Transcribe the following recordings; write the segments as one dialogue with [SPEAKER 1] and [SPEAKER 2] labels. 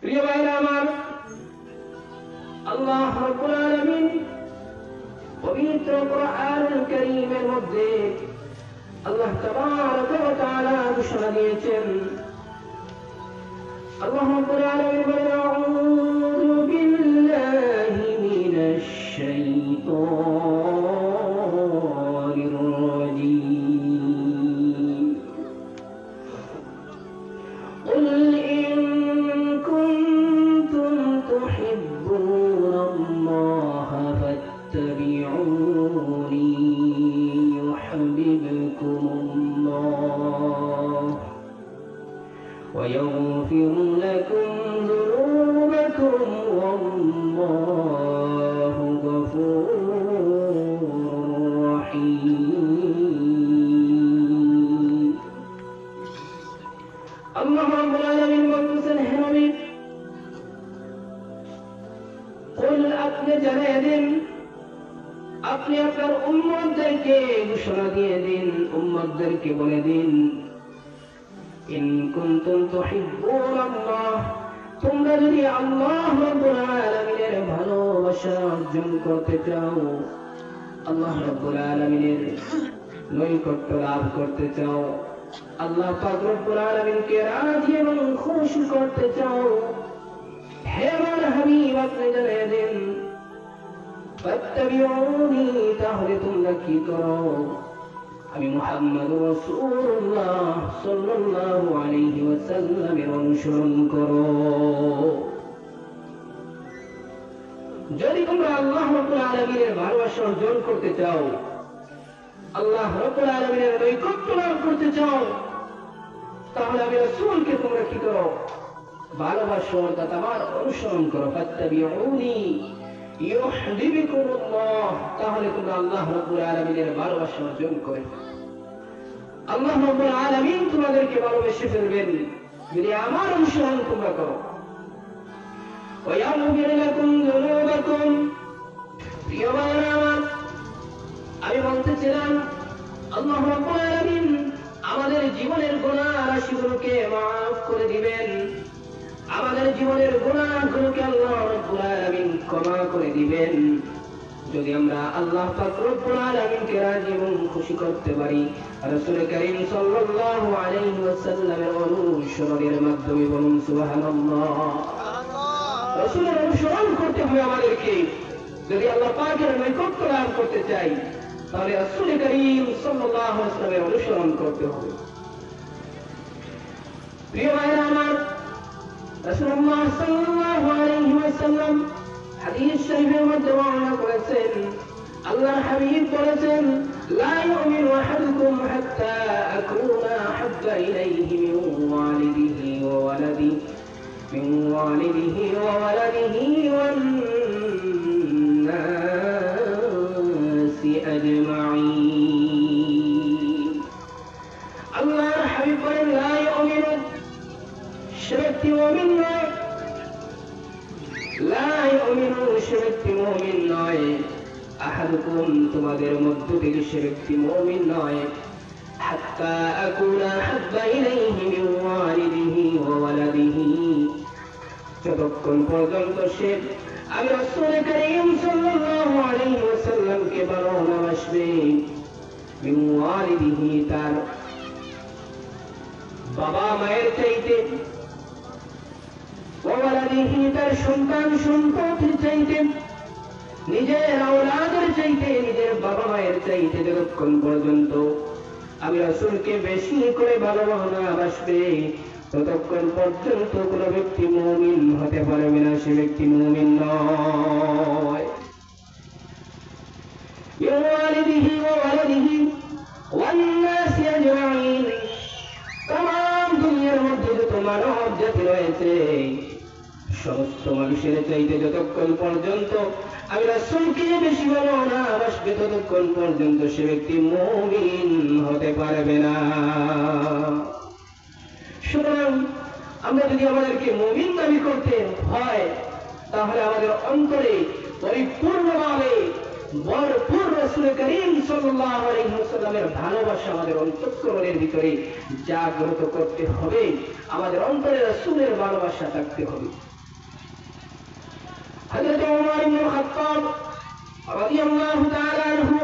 [SPEAKER 1] প্রিয় ভাইরা আমার, আল্লাহ রাব্বুল আলামিন পবিত্র কোরআনুল কারীমের মধ্যে আল্লাহ তাবারক ওয়া তাআলা ঘোষণা দিয়েছেন। আল্লাহ রাব্বুল আলামিন বলেন, আউযু বিল্লাহি মিনাশ শাইতানির রাজীম। قل إن كنتم تحبون الله فاتبعوني يحببكم الله ويغفر لكم ذنوبكم والله غفور رحيم। আল্লাহ রাব্বুল আলামিন বলেছেন, হে নবী, কুল, আপনি জানিয়ে দিন, আপনি আপনার উম্মতদেরকে ঘোষণা দিয়ে দিন, উম্মতদেরকে বলে দিন, ইন কুনতুম তুহিব্বুনাল্লাহ, তোমরা যদি আল্লাহ রাব্বুল আলামিনের ভালোবাসা অর্জন করতে চাও, আল্লাহ রাব্বুল আলামিনের নৈকট্য লাভ করতে চাও, আল্লাহ পাক রব্বুল আলামিনকে রাজি এবং খুশি করতে চাও, হে আমার হাবিব, আপনি জানিয়ে দিন, ফাত্তাবিউনি, তাহলে তোমরা কি করো? আমি মুহাম্মদুর রাসূলুল্লাহ সাল্লাল্লাহু আলাইহি ওয়াসাল্লামের অনুসরণ করো। যদি তোমরা আল্লাহ রাব্বুল আলামিনের ভালোবাসা অর্জন করতে চাও, আল্লাহ রাব্বুল আলামিনের নৈকট্য লাভ করতে চাও, তাহলে আমি রাসূলকে তোমরা কি করো? ভালোবাসো, অর্থাৎ আমার অনুসরণ করো। ফাত্তাবিউনি ইউহিব্বুকুমুল্লাহ, তাহলে তোমরা আল্লাহ রাব্বুল আলামিনের ভালোবাসা অর্জন করবে। আল্লাহ রাব্বুল আলামিন তোমাদেরকে ভালোবেসে ফেলবেন যদি আমার অনুসরণ তোমরা করো। ওয়ায়াগফির লাকুম যুনুবাকুম। প্রিয় ভাইরা আমার, আমি বলতেছিলাম আল্লাহ রাব্বুল আলামিন আমাদের জীবনের গুনাহ রাশিগুলোকে মাফ করে দিবেন, আমাদের জীবনের গুনাহগুলোকে আল্লাহ রাব্বুল আলামিন ক্ষমা করে দিবেন যদি আমরা আল্লাহ পাক রব্বুল আলামিনকে রাজি এবং খুশি করতে পারি। রাসূল করিম সাল্লাল্লাহু আলাইহি ওয়াসাল্লামের অনুসরণের মাধ্যমে বলুন সুবহানাল্লাহ। রাসূলের অনুসরণ করতে হবে আমাদেরকে। যদি আল্লাহ পাকের নৈকট্য লাভ করতে চাই, তাহলে রাসূল করিম সাল্লাল্লাহু আলাইহি ওয়াসাল্লামের অনুসরণ করতে হবে। প্রিয় ভাইরা আমার, রাসূলুল্লাহ সাল্লাল্লাহু আলাইহি ওয়াসাল্লাম হাদিস শরীফের মধ্যে বর্ণনা করেছেন, আল্লাহর হাবিব বলেছেন, লা ইউমিনু আহাদুকুম হাত্তা আকুনা আহাব্বা ইলাইহি মিন ওয়ালিদিহি ওয়া ওয়ালাদিহি ওয়ান নাসি আজমাইন। আল্লাহর হাবিব বলেন, লা ইউমিনু, সে ব্যক্তি মুমিন নয়, লা ইউমিনু, সে ব্যক্তি মুমিন নয়, আহাদুকুম, তোমাদের মধ্য থেকে সে ব্যক্তি মুমিন নয়, হাত্তা আকুনা আহাব্বা ইলাইহি মিন ওয়ালিদিহি ওয়া ওয়ালাদিহি, যতক্ষণ পর্যন্ত সে আমি রাসূল করিম সাল্লাল্লাহু আলাইহি ওয়াসাল্লামকে ভালোবাসবে, মিন ওয়ালিদিহি, তার বাবা মায়ের চাইতে, ওয়া ওয়ালাদিহি, তার সন্তান সম্পদের চাইতে, নিজের আওলাদের চাইতে, নিজের বাবা মায়ের চাইতে যতক্ষণ পর্যন্ত আমি রাসূলকে বেশি করে ভালোবাসবে, ততক্ষণ পর্যন্ত কোন ব্যক্তি মুমিন হতে পারবে না, সে ব্যক্তি মুমিন নয়। বিওয়ালিদিহি ওয়া ওয়ালাদিহি ওয়ান নাসি আজমাইন, তামাম দুনিয়ার মধ্যে যত মানব জাতি রয়েছে, সমস্ত মানুষের চাইতে যতক্ষণ পর্যন্ত আমি রাসূলকে বেশি ভালোবাসবে, ততক্ষণ পর্যন্ত সে ব্যক্তি মুমিন হতে পারবে না। সুতরাং আমরা যদি আমাদেরকে মুমিন দাবি করতে হয়, তাহলে আমাদের অন্তরে পরিপূর্ণভাবে ভরপুর রাসূল করিম সাল্লাল্লাহু আলাইহি ওয়াসাল্লামের ভালোবাসা আমাদের অন্তঃকরণের ভিতরে জাগ্রত করতে হবে। আমাদের অন্তরে রাসূলের ভালোবাসা থাকতে হবে। হযরত ওমর ইবনে খাত্তাব রাদিয়াল্লাহু তাআলা আনহু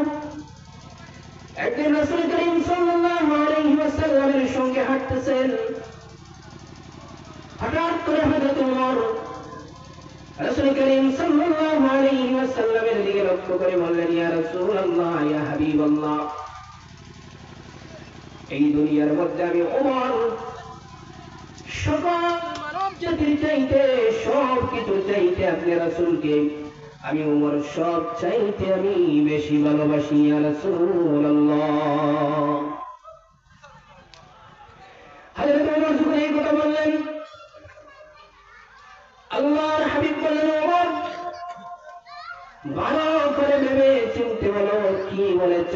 [SPEAKER 1] একদিন রাসূল করিম সাল্লাল্লাহু আলাইহি ওয়াসাল্লামের সঙ্গে হাঁটতেছেন। হঠাৎ করে হযরত ওমর রাসূল করিম সাল্লাল্লাহু আলাইহি ওয়াসাল্লামের দিকে লক্ষ্য করে বললেন, ইয়া রাসূলুল্লাহ, ইয়া হাবিবাল্লাহ, এই দুনিয়ার মধ্যে আমি ওমর সকল মানব জাতির চাইতে, সব কিছু চাইতে আপনি রাসূলকে আমি ওমর সব চাইতে আমি বেশি ভালোবাসি ইয়া রাসূলুল্লাহ। হযরত ওমর যখন এই কথা বললেন, আল্লাহর হাবিব বললেন, ওমর ভালো করে ভেবে চিনতে বলো কি বলেছ।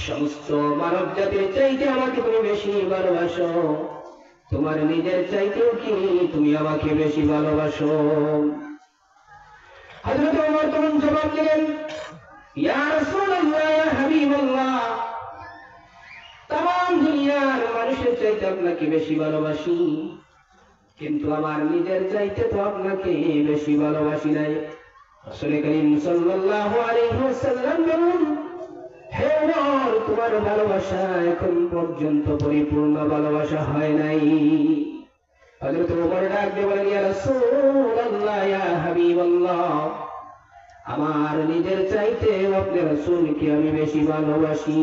[SPEAKER 1] সমস্ত মানব জাতির চাইতে আমাকে তুমি বেশি ভালোবাসো, তোমার নিজের চাইতেও কি তুমি আমাকে বেশি ভালোবাসো? হযরত ওমর তখন জবাব দিলেন, ইয়া রাসূলুল্লাহ, ইয়া হাবিবাল্লাহ, তাম দুনিয়ার মানুষের চাইতে আপনাকে বেশি ভালোবাসি, কিন্তু আমার নিজের চাইতে তো আপনাকে বেশি ভালোবাসি নাই। রাসূল করিম সাল্লাল্লাহু আলাইহি ওয়াসাল্লাম বলেন, হে ওমর, তোমার ভালোবাসা এখন পর্যন্ত পরিপূর্ণ ভালোবাসা হয় নাই। হযরত ওমর ডাক দিয়ে বলেন, ইয়া রাসূলুল্লাহ, ইয়া হাবিবাল্লাহ, আমার নিজের চাইতে আপনার রাসূলকে আমি বেশি ভালোবাসি।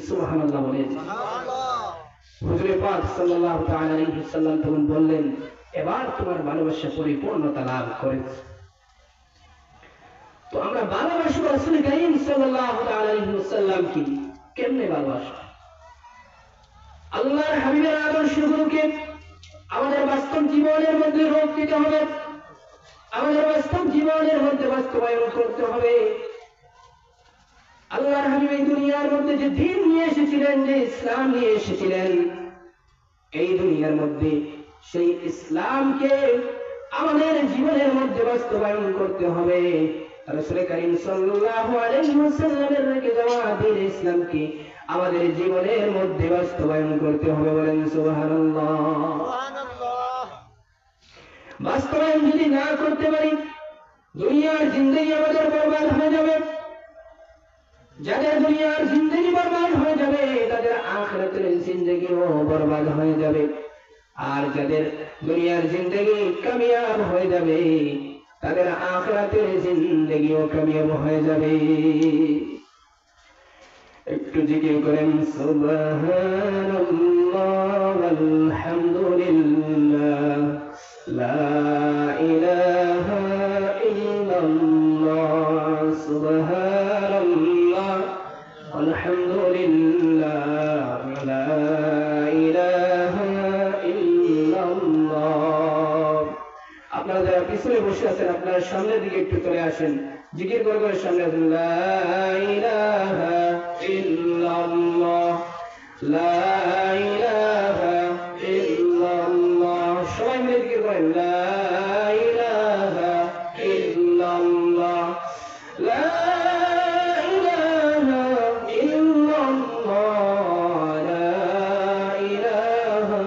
[SPEAKER 1] সুবহানাল্লাহ বলেন। হুজুর পাক সাল্লাল্লাহু তাআলা আলাইহি ওয়াসাল্লাম তখন বললেন, এবার তোমার ভালোবাসা পরিপূর্ণতা লাভ করেছে। তো আমরা ভালোবাসবো রাসূল করিম সাল্লাল্লাহু তাআলা আলাইহি ওয়াসাল্লামকে। কেমনে ভালোবাসা? আল্লাহর হাবিবের আদর্শগুলোকে আমাদের বাস্তব জীবনের মধ্যে রূপ দিতে হবে, আমাদের বাস্তব জীবনের মধ্যে বাস্তবায়ন করতে হবে। আল্লাহর হাবিব এই দুনিয়ার মধ্যে যে দ্বীন নিয়ে এসেছিলেন, যে ইসলাম নিয়ে এসেছিলেন, এই দুনিয়ার মধ্যে সেই ইসলামকে আমাদের জীবনের মধ্যে বাস্তবায়ন করতে হবে। রাসূল করিম সাল্লাল্লাহু আলাইহি ওয়াসাল্লামের রেখে যাওয়া দ্বীন ইসলামকে আমাদের জীবনের মধ্যে বাস্তবায়ন করতে হবে। বলেন সুবহানাল্লাহ। বাস্তবায়ন যদি না করতে পারি, দুনিয়ার জিন্দেগি আমাদের বরবাদ হয়ে যাবে। যাদের দুনিয়ার জিন্দেগি বরবাদ হয়ে যাবে, তাদের আখিরাতের জিন্দেগিও বরবাদ হয়ে যাবে। আর যাদের দুনিয়ার জিন্দেগি কামিয়াব হয়ে যাবে, তাদের আখিরাতের জিন্দেগিও কামিয়াব হয়ে যাবে। একটু জিকির করেন সুবহানাল্লাহ আলহামদুলিল্লাহ লা ইলাহা ইল্লাল্লাহ সুবহানাল্লাহ আলহামদুলিল্লাহ লা ইলাহা ইল্লাল্লাহ। আপনারা যারা পিছনে বসে আছেন, আপনারা সামনের দিকে একটু চলে আসেন, জিকির করে করে সামনে আসেন। লা ইলাহা ইল্লাল্লাহ লা ইলাহা ইল্লাল্লাহ। সবাই মিলে জিকির করেন, লা ইলাহা ইল্লাল্লাহ লা ইলাহা ইল্লাল্লাহ লা ইলাহা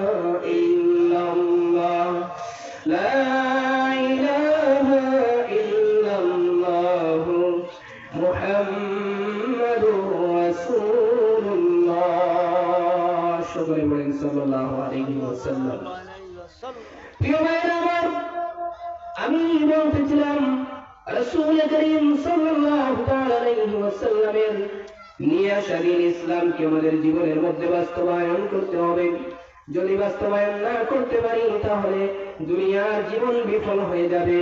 [SPEAKER 1] ইল্লাল্লাহ লা ইলাহা ইল্লাল্লাহ মুহাম্মাদুর রাসূলুল্লাহ। সকলে বলেন সাল্লাল্লাহু আলাইহি ওয়াসাল্লাম। প্রিয় ভাইরা আমার, আমি বলতেছিলাম রাসূল করিম সাল্লাল্লাহু তাআলা আলাইহি ওয়াসাল্লামের নিয়ে আসা দ্বীন ইসলামকে আমাদের জীবনের মধ্যে বাস্তবায়ন করতে হবে। যদি বাস্তবায়ন না করতে পারি, তাহলে দুনিয়ার জীবন বিফল হয়ে যাবে।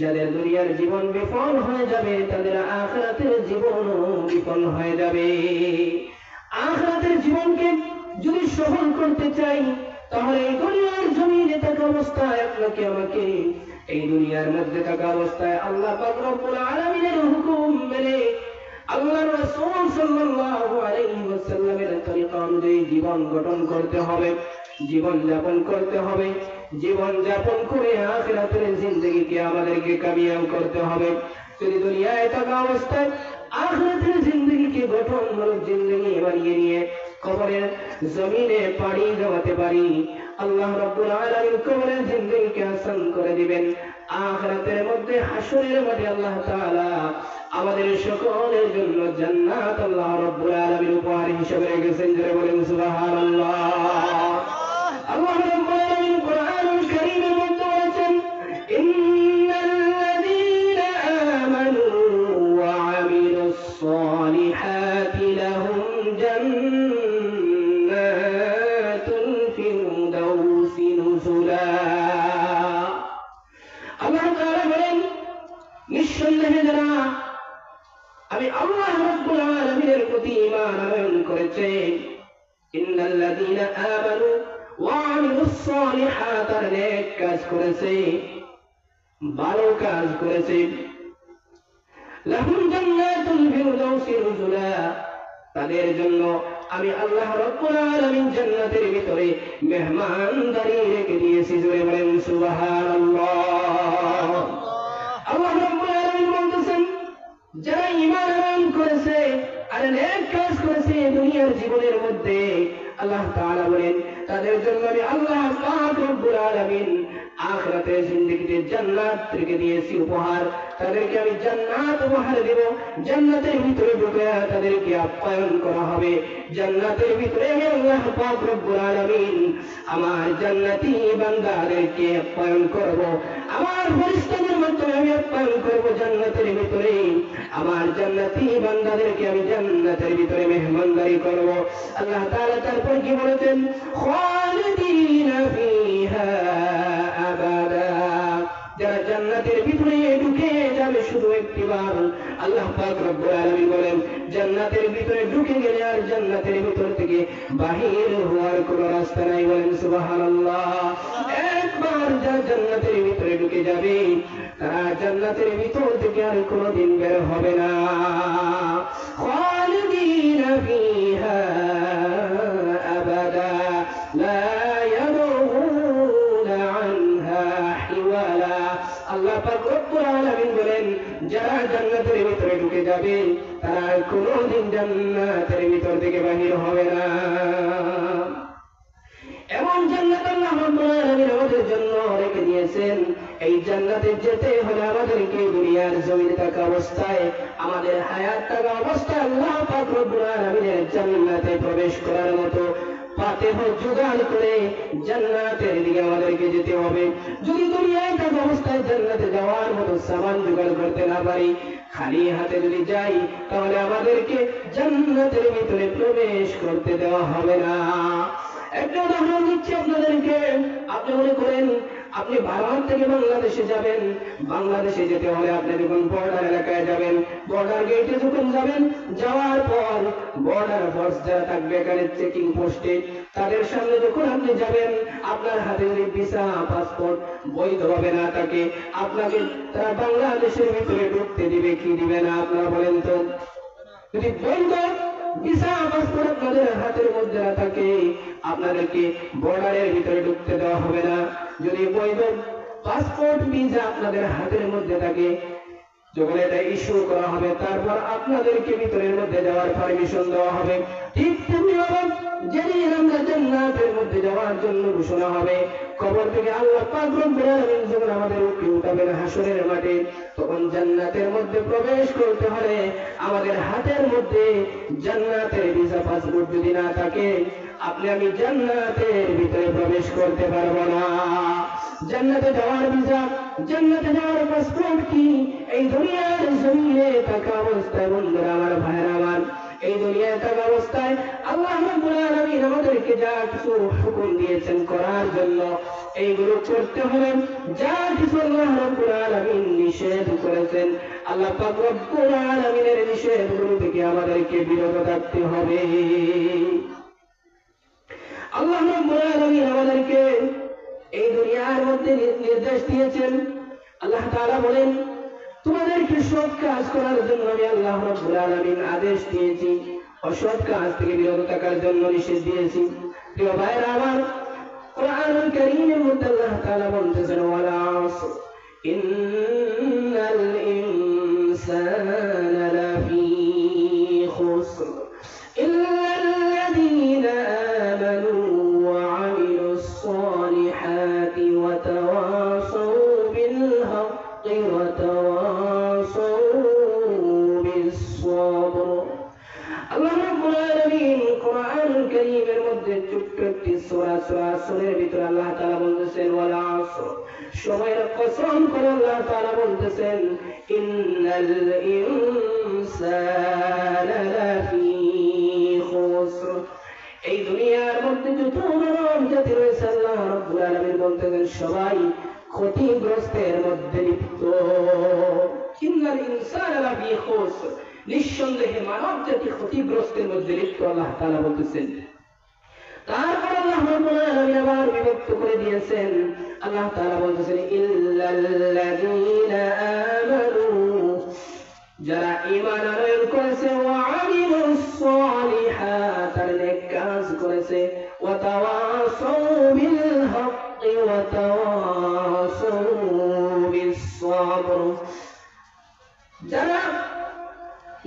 [SPEAKER 1] যাদের দুনিয়ার জীবন বিফল হয়ে যাবে, তাদের আখিরাতের জীবনও বিফল হয়ে যাবে। আখিরাতের জীবনকে যদি সফল করতে চাই, তাহলে এই দুনিয়ার জমিনে থাকা অবস্থায় আপনাকে আমাকে, এই দুনিয়ার মধ্যে থাকা অবস্থায় আল্লাহ পাক রব্বুল আলামিনের হুকুম মেনে আল্লাহর রাসূল সাল্লাল্লাহু আলাইহি ওয়াসাল্লামের তরিকা অনুযায়ী জীবন গঠন করতে হবে, জীবন যাপন করতে হবে। জীবন যাপন করে আখিরাতের জিন্দেগিকে আমাদেরকে কামিয়াব করতে হবে। যদি দুনিয়ায় থাকা অবস্থায় আখিরাতের জিন্দেগিকে গঠনমূলক জিন্দেগি বানিয়ে নিয়ে কবরের জমিনে পাড়ি জমাতে পারি, আল্লাহ রাব্বুল আলামিন কবরের জিন্দেগিকে আসান করে দিবেন। আখিরাতের মধ্যে হাসরের মাঠে আল্লাহ তাআলা আমাদের সকলের জন্য জান্নাত আল্লাহ রাব্বুল আলামিন উপহার হিসেবে রেখেছেন। যারা বলেন সুবহানাল্লাহ। আল্লাহ রাব্বুল আলামিন কোরআনুল কারীমের মধ্যে বলেছেন, ইন্নাল্লাযীনা আমানু ওয়া আমিলুস সালিহাতি লাহুম জান্নাতুল ফিরদাউসি নুজুলা। আল্লাহ তাআলা বলেন, নিঃসন্দেহে যারা আমি আল্লাহ রাব্বুল আলামিনের প্রতি ঈমান আনয়ন করেছে, ইন্নাল্লাযীনা আমানু ওয়া আমিলুস সালিহাত, নেক কাজ করেছে, ভালো কাজ করেছে, লাহুম জান্নাতুল ফিরদাউসি নুজুলা, তাদের জন্য আমি আল্লাহ রাব্বুল আলামিন জান্নাতের ভিতরে মেহমানদারি রেখে দিয়েছি। জোরে বলেন সুবহানাল্লাহ। আল্লাহ রাব্বুল আলামিন বলতেছেন, যারা ঈমান আনয়ন করেছে আর নেক কাজ করেছে দুনিয়ার জীবনের মধ্যে, আল্লাহ তাআলা বলেন তাদের জন্য আমি আল্লাহ পাক রব্বুল আলামিন আখিরাতের জিন্দেগিতে জান্নাত রেখে দিয়েছি উপহার। তাদেরকে আমি জান্নাত উপহার দেব। জান্নাতের ভিতরে ঢুকে তাদেরকে আপ্যায়ন করা হবে। জান্নাতের ভিতরে আমি আল্লাহ পাক রব্বুল আলামিন আমার জান্নাতি বান্দাদেরকে আপ্যায়ন করব। আমার ফেরেশতাদের মাধ্যমে আমি আপ্যায়ন করব জান্নাতের ভিতরে। আমার জান্নাতি বান্দাদেরকে আমি জান্নাতের ভিতরে মেহমানদারি করব। আল্লাহ তাআলা তারপর কি বলেছেন, খালিদিনা ফিহা আবাদা, যারা জান্নাতের ভিতরে ঢুকে যাবে শুধু একটিবার। আল্লাহ পাক রব্বুল আলামিন বলেন, জান্নাতের ভিতরে ঢুকে গেলে আর জান্নাতের ভিতর থেকে বাহির হওয়ার কোনো রাস্তা নাই। বলেন সুবহানাল্লাহ। একবার যারা জান্নাতের ভিতরে ঢুকে যাবে, তারা জান্নাতের ভিতর থেকে আর কোনোদিন বের হবে না। খালিদিনা ফিহা আবাদা লা ইয়াবগুনা আনহা হিওয়ালা। আল্লাহ পাক রব্বুল আলামিন বলেন, যারা জান্নাতের ভিতরে ঢুকে যাবে তারা কোনোদিন জান্নাতের ভিতর থেকে বাহির হবে না। এমন জান্নাত আল্লাহ রাব্বুল আলামিন আমাদের জন্য রেখে দিয়েছেন। এই জান্নাতে যেতে হলে আমাদেরকে দুনিয়ার জমিনে থাকা অবস্থায়, আমাদের হায়াত থাকা অবস্থায় আল্লাহ পাক রব্বুল আলামিনের জান্নাতে প্রবেশ করার মতো ফাতেহ জোগাড় করে জান্নাতের দিকে আমাদেরকে যেতে হবে। যদি দুনিয়ায় থাকা অবস্থায় জান্নাতে যাওয়ার মতো সামান জোগাড় করতে না পারি, খালি হাতে যদি যাই, তাহলে আমাদেরকে জান্নাতের ভিতরে প্রবেশ করতে দেওয়া হবে না। একটা উদাহরণ দিচ্ছি আপনাদেরকে। আপনি মনে করেন আপনি ভারত থেকে বাংলাদেশে যাবেন। বাংলাদেশে যেতে হলে আপনি যখন বর্ডার এলাকায় যাবেন, বর্ডার গেটে যখন যাবেন, যাওয়ার পর বর্ডার ফোর্স যারা থাকবে এখানে চেকিং পোস্টে, তাদের সামনে যখন আপনি যাবেন, আপনার হাতে যদি ভিসা পাসপোর্ট বৈধভাবে না থাকে, আপনাকে তারা বাংলাদেশের ভিতরে ঢুকতে দিবে কি দিবে না আপনারা বলেন তো? যদি বৈধ ভিসা পাসপোর্ট আপনাদের হাতের মধ্যে না থাকে, আপনাদেরকে বর্ডারের ভিতরে ঢুকতে দেওয়া হবে না। যদি বৈধ পাসপোর্ট ভিসা আপনাদের হাতের মধ্যে থাকে, যখন এটা ইস্যু করা হবে, তারপর আপনাদেরকে ভিতরের মধ্যে যাওয়ার পারমিশন দেওয়া হবে। ঠিক তেমনি হবে যেদিন আমরা জান্নাতের মধ্যে যাওয়ার জন্য ঘোষণা হবে, কবর থেকে আল্লাহ পাক রব্বুল আলামিন যখন আমাদের উপরে উঠাবেন হাসরের মাঠে, তখন জান্নাতের মধ্যে প্রবেশ করতে হলে আমাদের হাতের মধ্যে জান্নাতের ভিসা পাসপোর্ট যদি না থাকে, আপনি আমি জান্নাতের ভিতরে প্রবেশ করতে পারবো না। জান্নাতে যাওয়ার ভিসা, জান্নাতে যাওয়ার পাসপোর্ট কি এই দুনিয়ার জমিনে থাকা অবস্থায়, বন্ধুরা আমার, ভাইরা আমার, এই দুনিয়ায় থাকা অবস্থায় আল্লাহ রাব্বুল আলামিন আমাদেরকে যা কিছু হুকুম দিয়েছেন করার জন্য, এইগুলো করতে হবে। যা কিছু আল্লাহ রাব্বুল আলামিন নিষেধ করেছেন, আল্লাহ পাক রব্বুল আলামিনের নিষেধগুলো থেকে আমাদেরকে বিরত থাকতে হবে। আল্লাহ রাব্বুল আলামিন আমাদেরকে এই দুনিয়ার মধ্যে নির্দেশ দিয়েছেন। আল্লাহ তাআলা বলেন, তোমাদেরকে সৎ কাজ করার জন্য আমি আল্লাহ রাব্বুল আলামিন আদেশ দিয়েছি, অসৎ কাজ থেকে বিরত থাকার জন্য নিষেধ দিয়েছি। প্রিয় ভাইরা আমার, কোরআনুল কারীমের মধ্যে আল্লাহ তাআলা বলতেছেন, ওয়ালা আসর ইন্নাল وتواصوا بالحق وتواصوا بالصبر আল্লাহ রাব্বুল আলামিন কোরআনুল কারীমের মধ্যে ছোট্ট একটি সূরা আসরের ভিতরে আল্লাহ তাআলা বলতেছেন ওয়াল আসর সময়ের কসম করে আল্লাহ তাআলা বলতেছেন ইন্নাল ইনসানা লাফি খুসর এই দুনিয়ার মধ্যে যত মানব জাতি রয়েছে আল্লাহ রাব্বুল আলামিন বলতেছেন সবাই ক্ষতিগ্রস্তের মধ্যে লিপ্ত ইন্নাল ইনসানা লাফি খুসর নিঃসন্দেহে মানব জাতি ক্ষতিগ্রস্তের মধ্যে লিপ্ত আল্লাহ তাআলা বলতেছেন তারপর আল্লাহ রাব্বুল আলামিন আবার বিভক্ত করে দিয়েছেন আল্লাহ তাআলা বলতেছেন ইল্লাল্লাযীনা আমানু যারা ঈমান আনয়ন করেছে ওয়া আমিলুস সালিহাত আর নেক কাজ করেছে ওয়া তাওয়াসাউ বিল হাক্কি ওয়া তাওয়াসাউ বিস সাবর যারা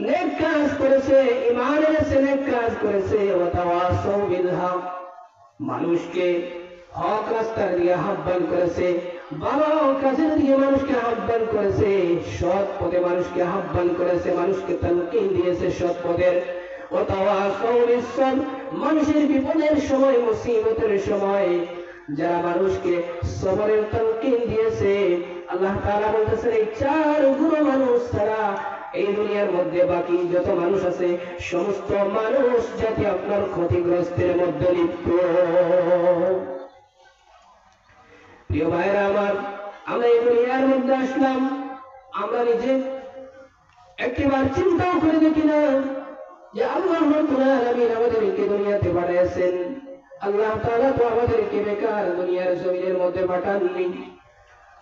[SPEAKER 1] নেক কাজ করেছে ঈমান এনেছে নেক কাজ করেছে ওয়া তাওয়াসাউ বিল হক মানুষকে হক রাস্তার দিকে আহ্বান করেছে ভালো কাজের দিকে মানুষকে আহ্বান করেছে সৎ পথে মানুষকে আহ্বান করেছে মানুষকে তালকিন দিয়েছে সৎ পথের ওয়া তাওয়াসাউ বিস সাবর মানুষের বিপদের সময় মুসিবতের সময় যারা মানুষকে সবরের তালকিন দিয়েছে আল্লাহ তাআলা বলতেছেন এই চার গুণ মানুষ ছাড়া এই দুনিয়ার মধ্যে বাকি যত মানুষ আছে সমস্ত মানুষ জাতি আপনার ক্ষতিগ্রস্তের মধ্যে লিপ্ত প্রিয় ভাইরা আমার আমরা এই দুনিয়ার মধ্যে আসলাম আমরা নিজে একটিবার চিন্তাও করে দেখি না যে আল্লাহ রাব্বুল আলামিন আমাদেরকে দুনিয়াতে পাঠিয়েছেন আল্লাহ তাআলা তো আমাদেরকে বেকার দুনিয়ার জমিনের মধ্যে পাঠাননি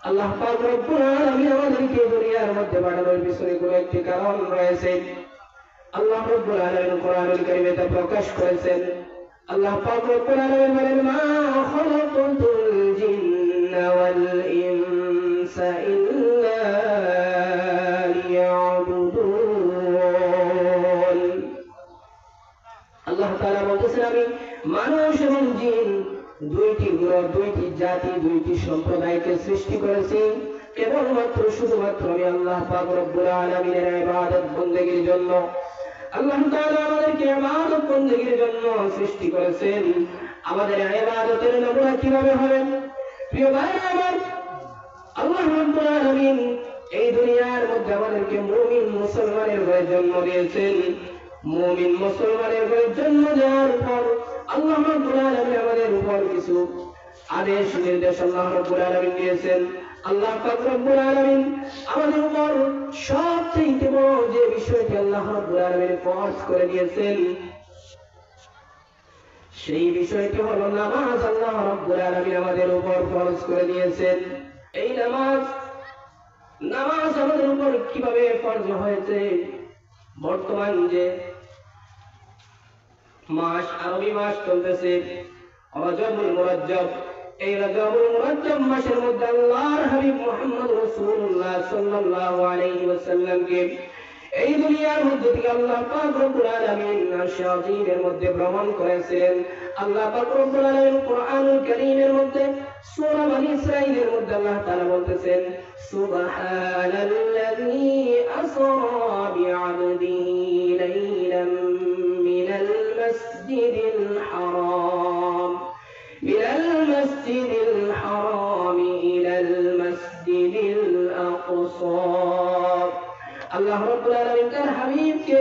[SPEAKER 1] আল্লাহ পাক রব্বুল আলামিন আমাদেরকে দুনিয়ার মধ্যে পাঠানোর পিছনে কোনো একটি কারণ রয়েছে আল্লাহ রব্বুল আলামিন কোরআনুল কারীমে তা প্রকাশ করেছেন আল্লাহ পাক রব্বুল আলামিন বলেন মা খালাকাতুল জিন্না ওয়াল ইনসা ইল্লা লিয়াবুদুন আল্লাহ তাআলা বলতেছেন আমি মানুষ এবং জিন দুইটি গ্রহ দুইটি জাতি দুইটি সম্প্রদায়কে সৃষ্টি করেছি কেবলমাত্র শুধুমাত্র আমি আল্লাহ পাক রব্বুল আলামিনের ইবাদত বন্দেগীর জন্য আল্লাহ তাআলা আমাদেরকে ইবাদত বন্দেগীর জন্য সৃষ্টি করেছেন আমাদের ইবাদতের নমুনা কিভাবে হবে প্রিয় ভাই আমার আল্লাহ রাব্বুল আলামিন এই দুনিয়ার মধ্যে আমাদেরকে মুমিন মুসলমানের ঘরে জন্ম দিয়েছেন মুমিন মুসলমানের ঘরে জন্ম দেওয়ার পর আল্লাহ রাব্বুল আলামিন আমাদের উপর কিছু আদেশ নির্দেশ আল্লাহ রাব্বুল আলামিন দিয়েছেন আল্লাহ পাক রব্বুল আলামিন আমাদের উপর সবচেয়ে বড় যে বিষয়টি আল্লাহ রাব্বুল আলামিন ফরজ করে দিয়েছেন সেই বিষয়টি হলো নামাজ আল্লাহ রাব্বুল আলামিন আমাদের উপর ফরজ করে দিয়েছেন এই নামাজ আমাদের উপর কিভাবে ফরজ হয়েছে বর্তমান যে মাস আরবি মাস চলতেছে রজবুল মুরাজ্জব এই রজবুল মুরাজ্জব মাসের মধ্যে আল্লাহর হাবিব মুহাম্মদ রাসূলুল্লাহ সাল্লাল্লাহু আলাইহি ওয়াসাল্লামকে এই দুনিয়ার মধ্যে থেকে আল্লাহ পাক রব্বুল আলামিন আরশ-এর মধ্যে ভ্রমণ করেছিলেন আল্লাহ পাক রব্বুল আলামিন কোরআনুল কারীমের মধ্যে সূরা বনী ইসরাঈলের মধ্যে আল্লাহ তাআলা বলতেছেন সুবহানাল্লাযী আসরা বি'আবদিহি লাইলাম মিনাল মাসজিদিল হারাম ইলাল মাসজিদিল আকসা আল্লাহ রাব্বুল আলামিন তার হাবিবকে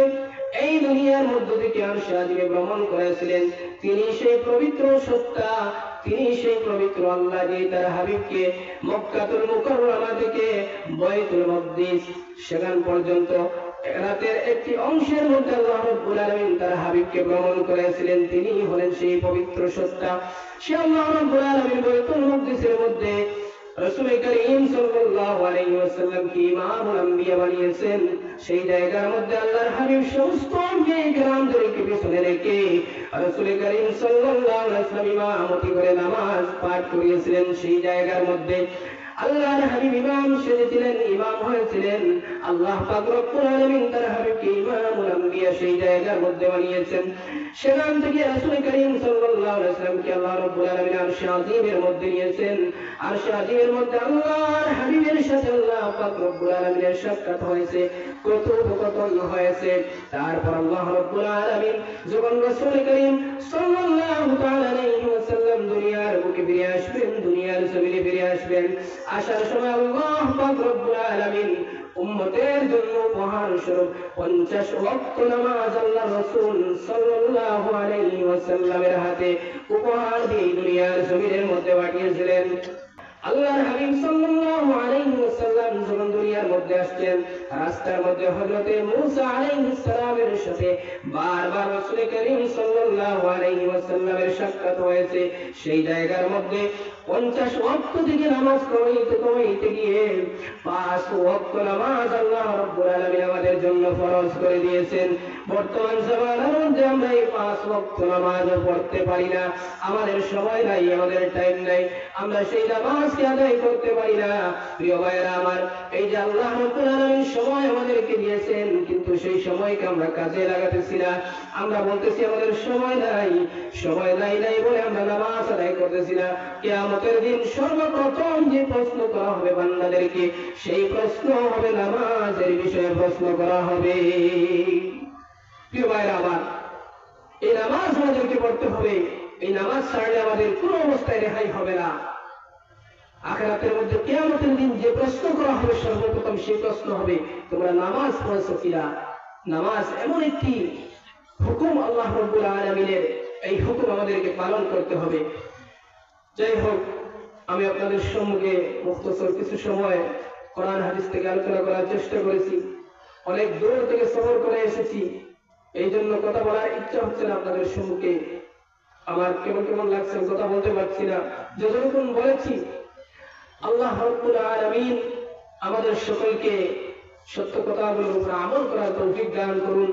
[SPEAKER 1] এই দুনিয়ার মধ্য থেকে আরশ-এ ভ্রমণ করেছিলেন তিনি সেই পবিত্র সত্তা তিনি সেই পবিত্র আল্লাহ যে তার হাবিবকে মক্কাতুল মুকাররমা থেকে বাইতুল মাকদিস সেখান পর্যন্ত রাতের একটি অংশের মধ্যে আল্লাহ রাব্বুল আলামিন তার হাবিবকে ভ্রমণ করেছিলেন তিনি হলেন সেই পবিত্র সত্তা সে আল্লাহ রাব্বুল আলামিন বাইতুল মাকদিসের মধ্যে রাসূল করিম সাল্লাল্লাহু আলাইহি ওয়াসাল্লাম কে ইমামুল আম্বিয়া বানিয়েছেন সেই জায়গার মধ্যে আল্লাহর হাবিব সমস্ত আম্বিয়া-ই-কেরামদেরকে পিছনে রেখে রাসূল করিম সাল্লাল্লাহু আলাইহি ওয়াসাল্লাম ইমামতি করে নামাজ পাঠ করিয়েছিলেন সেই জায়গার মধ্যে আল্লাহর হাবিব ইমাম সেজেছিলেন, ইমাম হয়েছিলেন। আল্লাহ পাক রব্বুল আলামিন তার হাবিবকে ইমামুল আম্বিয়া সেই জায়গার মধ্যে বানিয়েছেন। সেখান থেকে রাসূল করিম সাল্লাল্লাহু আলাইহি ওয়াসাল্লামকে আল্লাহ রব্বুল আলামিন আরশে আযীমের মধ্যে নিয়েছেন। আরশে আযীমের মধ্যে আল্লাহর হাবিবের সাথে আল্লাহ পাক রব্বুল আলামিনের সাক্ষাৎ হয়েছে, কথোপকথন হয়েছে। তারপর আল্লাহ রব্বুল আলামিন যখন রাসূল করিম সাল্লাল্লাহু তাআলা আলাইহি ওয়াসাল্লাম দুনিয়ার বুকে ফিরে আসবেন, দুনিয়ার জমিনে ফিরে আসবেন, আসার সময় আল্লাহ পাক রব্বুল আলামিন উম্মতের জন্য উপহার স্বরূপ 50 ওয়াক্ত নামাজ আল্লাহ রাসূল সাল্লাল্লাহু আলাইহি ওয়াসাল্লামের হাতে উপহার দিয়ে দুনিয়ার জমিনের মধ্যে পাঠিয়েছিলেন। আল্লাহর হাবিব সাল্লাল্লাহু আলাইহি ওয়াসাল্লাম যখন দুনিয়ার মধ্যে আসছেন, রাস্তার মধ্যে হযরত মূসা আলাইহিস সালামের সাথে বারবার রাসূল করিম সাল্লাল্লাহু আলাইহি ওয়াসাল্লামের সাক্ষাৎ হয়েছে। সেই জায়গার মধ্যে 50 ওয়াক্ত থেকে নামাজ কমাইতে গিয়ে 5 ওয়াক্ত নামাজ আল্লাহ রাব্বুল আলামিন আমাদের জন্য ফরজ করে দিয়েছেন। বর্তমান জামানার মধ্যে আমরা এই 5 ওয়াক্ত নামাজ পড়তে পারি না, আমাদের সময় নাই, আমাদের টাইম নাই, আমরা সেই নামাজকে আদায় করতে পারি না। প্রিয় ভাইরা আমার, এই যে আল্লাহ রাব্বুল আলামিন সময় আমাদেরকে দিয়েছেন, কিন্তু সেই সময়কে আমরা কাজে লাগাতেছি না। আমরা বলতেছি আমাদের সময় নাই, সময় নাই বলে আমরা নামাজ আদায় করতেছি না। কিয়ামতের দিন সর্বপ্রথম যে প্রশ্ন করা হবে বান্দাদেরকে, সেই প্রশ্ন হবে নামাজের বিষয়ে প্রশ্ন করা হবে। প্রিয় ভাইরা আমার, এই নামাজ আমাদেরকে পড়তে হবে। এই নামাজ ছাড়লে আমাদের কোনো অবস্থায় রেহাই হবে না। আখিরাতের মধ্যে কিয়ামতের দিন যে প্রশ্ন করা হবে সর্বপ্রথম সেই প্রশ্ন হবে, তোমরা নামাজ পড়েছো কিনা। নামাজ এমন একটি হুকুম আল্লাহ রাব্বুল আলামিনের, এই হুকুম আমাদেরকে পালন করতে হবে। যাই হোক, আমি আপনাদের সম্মুখে মুখতসর কিছু সময় কোরআন হাদিস থেকে আলোচনা করার চেষ্টা করেছি। অনেক দূর থেকে সফর করে এসেছি, এই জন্য কথা বলার ইচ্ছা হচ্ছে না আপনাদের সম্মুখে। আমার কেমন লাগছে, কথা বলতে পারছি না। যতটুকুন বলেছি, আল্লাহ রাব্বুল আলামিন আমাদের সকলকে সত্য কথাগুলোর উপর আমল করার তৌফিক দান করুন।